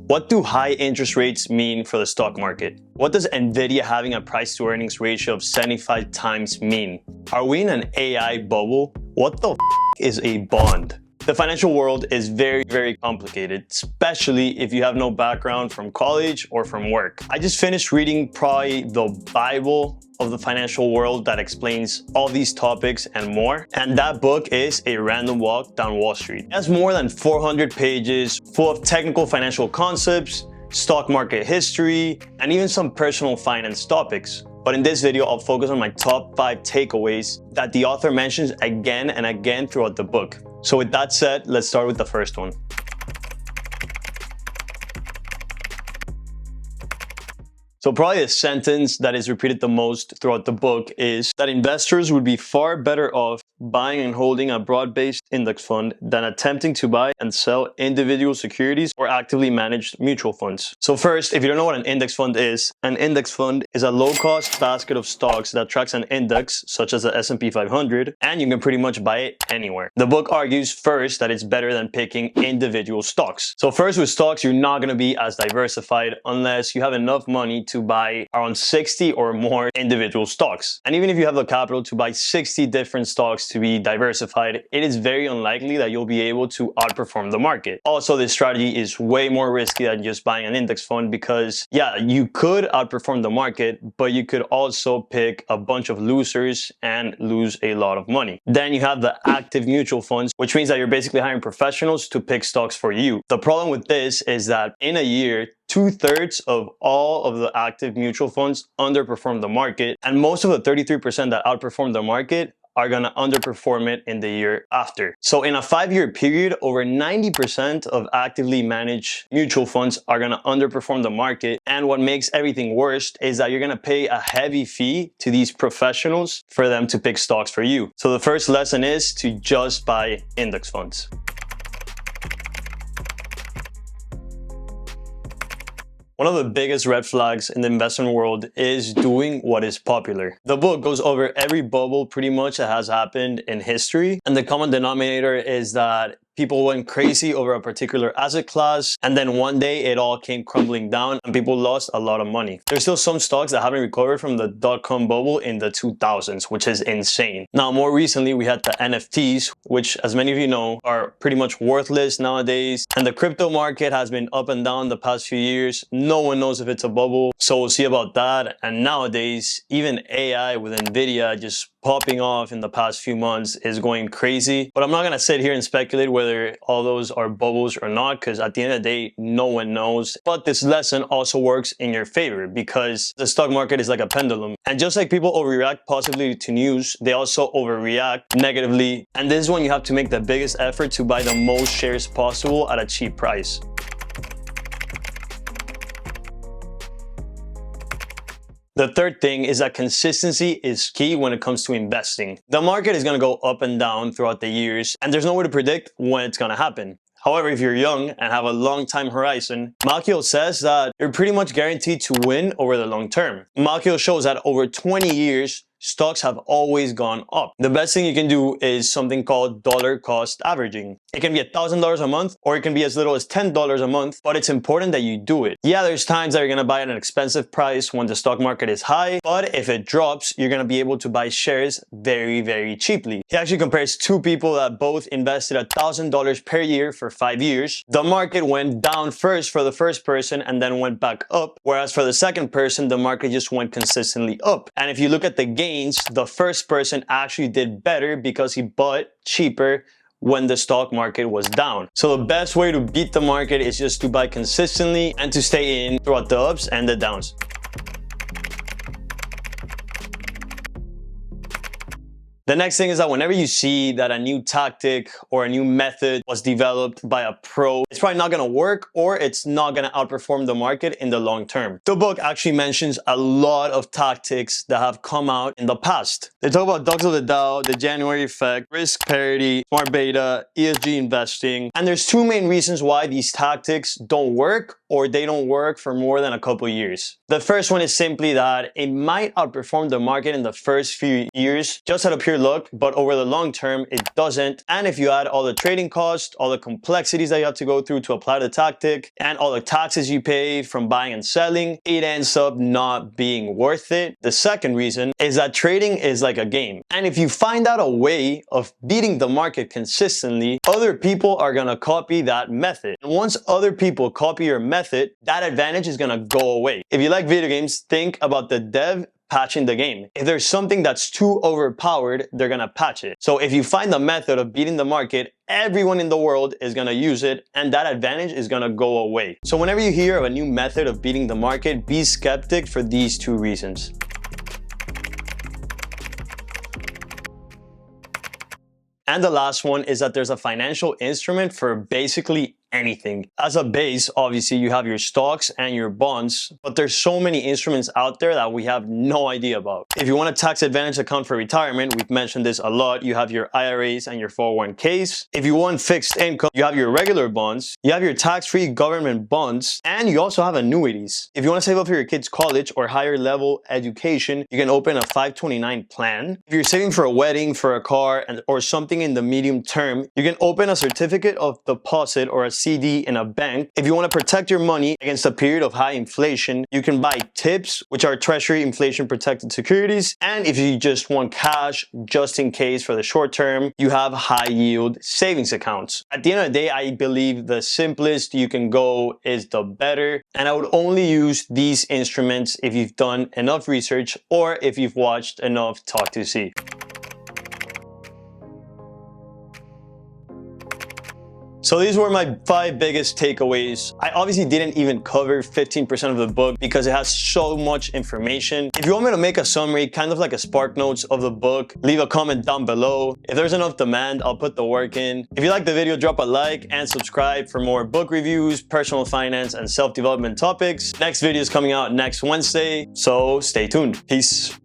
What do high interest rates mean for the stock market? What does Nvidia having a price to earnings ratio of 75 times mean? Are we in an AI bubble? What the is a bond? The financial world is very complicated, especially if you have no background from college or from work. I just finished reading probably the Bible of the financial world that explains all these topics and more. And that book is A Random Walk Down Wall Street. It has more than 400 pages full of technical financial concepts, stock market history, and even some personal finance topics. But in this video, I'll focus on my top 5 takeaways that the author mentions again and again throughout the book. So with that said, let's start with the first one. So probably the sentence that is repeated the most throughout the book is that investors would be far better off buying and holding a broad-based index fund than attempting to buy and sell individual securities or actively managed mutual funds. So first, if you don't know what an index fund is a low-cost basket of stocks that tracks an index, such as the S&P 500, and you can pretty much buy it anywhere. The book argues first that it's better than picking individual stocks. So first, with stocks, you're not going to be as diversified unless you have enough money to buy around 60 or more individual stocks. And even if you have the capital to buy 60 different stocks to be diversified, it is very unlikely that you'll be able to outperform the market. Also, this strategy is way more risky than just buying an index fund because, yeah, you could outperform the market, but you could also pick a bunch of losers and lose a lot of money. Then you have the active mutual funds, which means that you're basically hiring professionals to pick stocks for you. The problem with this is that in a year, 2/3 of all of the active mutual funds underperform the market, and most of the 33% that outperform the market are going to underperform it in the year after. So in a 5-year period, over 90% of actively managed mutual funds are going to underperform the market. And what makes everything worse is that you're going to pay a heavy fee to these professionals for them to pick stocks for you. So the first lesson is to just buy index funds. One of the biggest red flags in the investment world is doing what is popular. The book goes over every bubble pretty much that has happened in history, and the common denominator is that people went crazy over a particular asset class, and then one day it all came crumbling down and people lost a lot of money. There's still some stocks that haven't recovered from the dot-com bubble in the 2000s, which is insane. Now, more recently, we had the NFTs, which, as many of you know, are pretty much worthless nowadays. And the crypto market has been up and down the past few years. No one knows if it's a bubble, so we'll see about that. And nowadays, even AI with Nvidia just popping off in the past few months is going crazy. But I'm not gonna sit here and speculate whether all those are bubbles or not, because at the end of the day, no one knows. But this lesson also works in your favor because the stock market is like a pendulum. And just like people overreact positively to news, they also overreact negatively. And this is when you have to make the biggest effort to buy the most shares possible at a cheap price. The third thing is that consistency is key when it comes to investing. The market is going to go up and down throughout the years, and there's no way to predict when it's going to happen. However, if you're young and have a long time horizon, Malkiel says that you're pretty much guaranteed to win over the long term. Malkiel shows that over 20 years, stocks have always gone up. The best thing you can do is something called dollar cost averaging. It can be $1,000 a month, or it can be as little as $10 a month, but it's important that you do it. Yeah, there's times that you're gonna buy at an expensive price when the stock market is high, but if it drops, you're gonna be able to buy shares very cheaply. He actually compares two people that both invested $1,000 per year for 5 years. The market went down first for the first person and then went back up, whereas for the second person, the market just went consistently up. And if you look at the gains, the first person actually did better because he bought cheaper when the stock market was down. So the best way to beat the market is just to buy consistently and to stay in throughout the ups and the downs. The next thing is that whenever you see that a new tactic or a new method was developed by a pro, it's probably not going to work or it's not going to outperform the market in the long term. The book actually mentions a lot of tactics that have come out in the past. They talk about dogs of the Dow, the January effect, risk parity, smart beta, ESG investing. And there's two main reasons why these tactics don't work or they don't work for more than a couple years. The first one is simply that it might outperform the market in the first few years just out of pure your luck, but over the long term, it doesn't. And if you add all the trading costs, all the complexities that you have to go through to apply the tactic, and all the taxes you pay from buying and selling, it ends up not being worth it. The second reason is that trading is like a game. And if you find out a way of beating the market consistently, other people are gonna copy that method. And once other people copy your method, that advantage is gonna go away. If you like video games, think about the dev patching the game. If there's something that's too overpowered, they're gonna patch it. So if you find the method of beating the market, everyone in the world is gonna use it, and that advantage is gonna go away. So whenever you hear of a new method of beating the market, be skeptic for these two reasons. And the last one is that there's a financial instrument for basically anything. As a base, obviously you have your stocks and your bonds, but there's so many instruments out there that we have no idea about. If you want a tax advantage account for retirement, we've mentioned this a lot. You have your IRAs and your 401ks. If you want fixed income, you have your regular bonds, you have your tax-free government bonds, and you also have annuities. If you want to save up for your kids' college or higher level education, you can open a 529 plan. If you're saving for a wedding, for a car, or something in the medium term, you can open a certificate of deposit or a CD in a bank. If you want to protect your money against a period of high inflation, you can buy TIPS, which are Treasury inflation protected securities. And if you just want cash just in case for the short term, you have high yield savings accounts. At the end of the day, I believe the simplest you can go is the better. And I would only use these instruments if you've done enough research or if you've watched enough Talk to See. So these were my 5 biggest takeaways. I obviously didn't even cover 15% of the book because it has so much information. If you want me to make a summary, kind of like a spark notes of the book, leave a comment down below. If there's enough demand, I'll put the work in. If you like the video, drop a like and subscribe for more book reviews, personal finance, and self-development topics. Next video is coming out next Wednesday, so stay tuned. Peace.